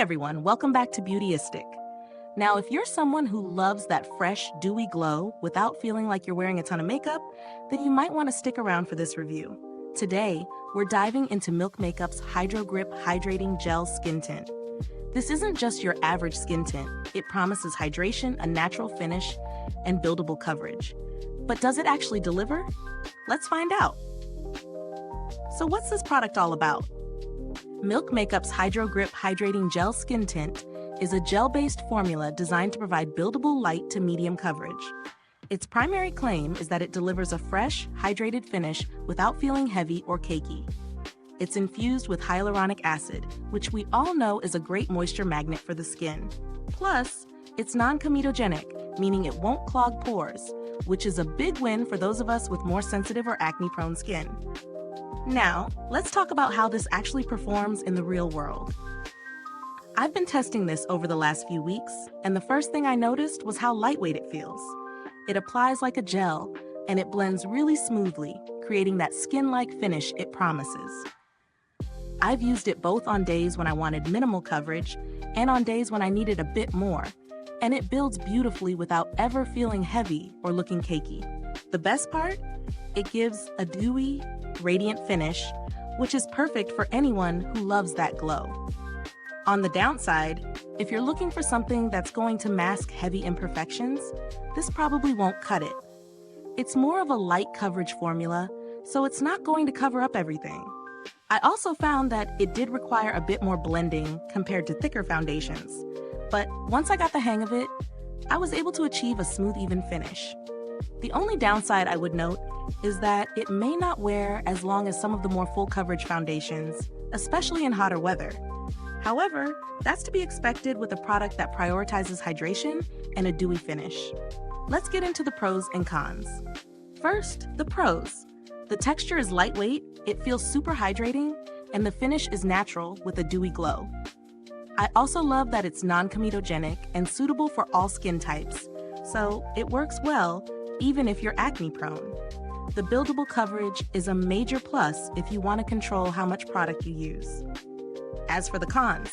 everyone, welcome back to Beautyistic. Now, if you're someone who loves that fresh, dewy glow without feeling like you're wearing a ton of makeup, then you might want to stick around for this review. Today, we're diving into Milk Makeup's Hydro Grip Hydrating Gel Skin Tint. This isn't just your average skin tint. It promises hydration, a natural finish, and buildable coverage. But does it actually deliver? Let's find out. So what's this product all about? Milk Makeup's Hydro Grip Hydrating Gel Skin Tint is a gel-based formula designed to provide buildable light to medium coverage. Its primary claim is that it delivers a fresh, hydrated finish without feeling heavy or cakey. It's infused with hyaluronic acid, which we all know is a great moisture magnet for the skin. Plus, it's non-comedogenic, meaning it won't clog pores, which is a big win for those of us with more sensitive or acne-prone skin. Now, let's talk about how this actually performs in the real world. I've been testing this over the last few weeks, and the first thing I noticed was how lightweight it feels. It applies like a gel, and it blends really smoothly, creating that skin-like finish it promises. I've used it both on days when I wanted minimal coverage and on days when I needed a bit more, and it builds beautifully without ever feeling heavy or looking cakey. The best part? It gives a dewy, radiant finish, which is perfect for anyone who loves that glow. On the downside, if you're looking for something that's going to mask heavy imperfections, this probably won't cut it. It's more of a light coverage formula, so it's not going to cover up everything. I also found that it did require a bit more blending compared to thicker foundations, but once I got the hang of it, I was able to achieve a smooth, even finish. The only downside I would note is that it may not wear as long as some of the more full coverage foundations, especially in hotter weather. However, that's to be expected with a product that prioritizes hydration and a dewy finish. Let's get into the pros and cons. First, the pros. The texture is lightweight, it feels super hydrating, and the finish is natural with a dewy glow. I also love that it's non-comedogenic and suitable for all skin types, so it works well even if you're acne-prone. The buildable coverage is a major plus if you want to control how much product you use. As for the cons,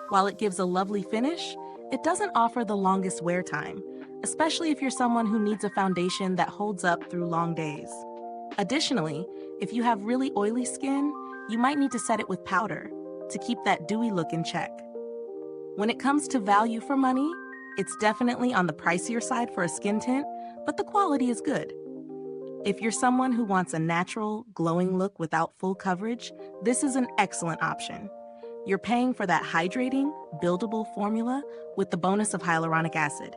while it gives a lovely finish, it doesn't offer the longest wear time, especially if you're someone who needs a foundation that holds up through long days. Additionally, if you have really oily skin, you might need to set it with powder to keep that dewy look in check. When it comes to value for money, it's definitely on the pricier side for a skin tint, but the quality is good. If you're someone who wants a natural, glowing look without full coverage, this is an excellent option. You're paying for that hydrating, buildable formula with the bonus of hyaluronic acid.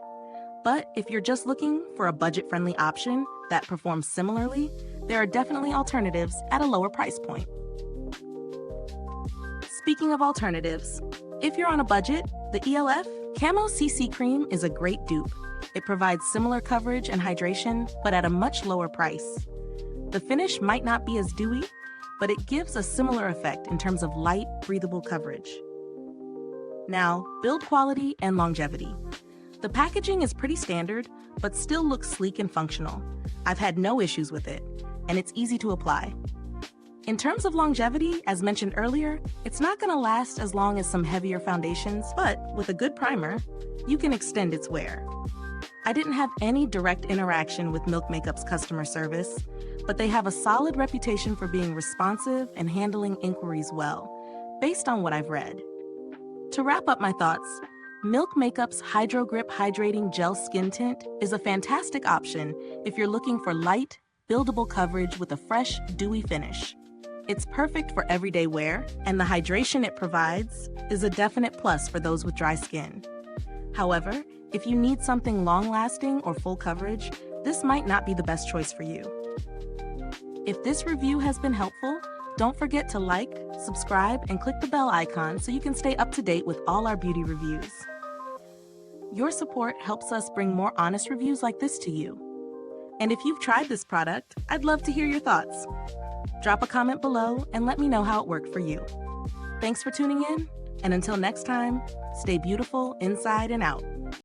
But if you're just looking for a budget-friendly option that performs similarly, there are definitely alternatives at a lower price point. Speaking of alternatives, if you're on a budget, the ELF Camo CC Cream is a great dupe. It provides similar coverage and hydration, but at a much lower price. The finish might not be as dewy, but it gives a similar effect in terms of light, breathable coverage. Now, build quality and longevity. The packaging is pretty standard, but still looks sleek and functional. I've had no issues with it, and it's easy to apply. In terms of longevity, as mentioned earlier, it's not going to last as long as some heavier foundations, but with a good primer, you can extend its wear. I didn't have any direct interaction with Milk Makeup's customer service, but they have a solid reputation for being responsive and handling inquiries well, based on what I've read. To wrap up my thoughts, Milk Makeup's Hydro Grip Hydrating Gel Skin Tint is a fantastic option if you're looking for light, buildable coverage with a fresh, dewy finish. It's perfect for everyday wear, and the hydration it provides is a definite plus for those with dry skin. However, if you need something long-lasting or full coverage, this might not be the best choice for you. If this review has been helpful, don't forget to like, subscribe, and click the bell icon so you can stay up to date with all our beauty reviews. Your support helps us bring more honest reviews like this to you. And if you've tried this product, I'd love to hear your thoughts. Drop a comment below and let me know how it worked for you. Thanks for tuning in, and until next time, stay beautiful inside and out.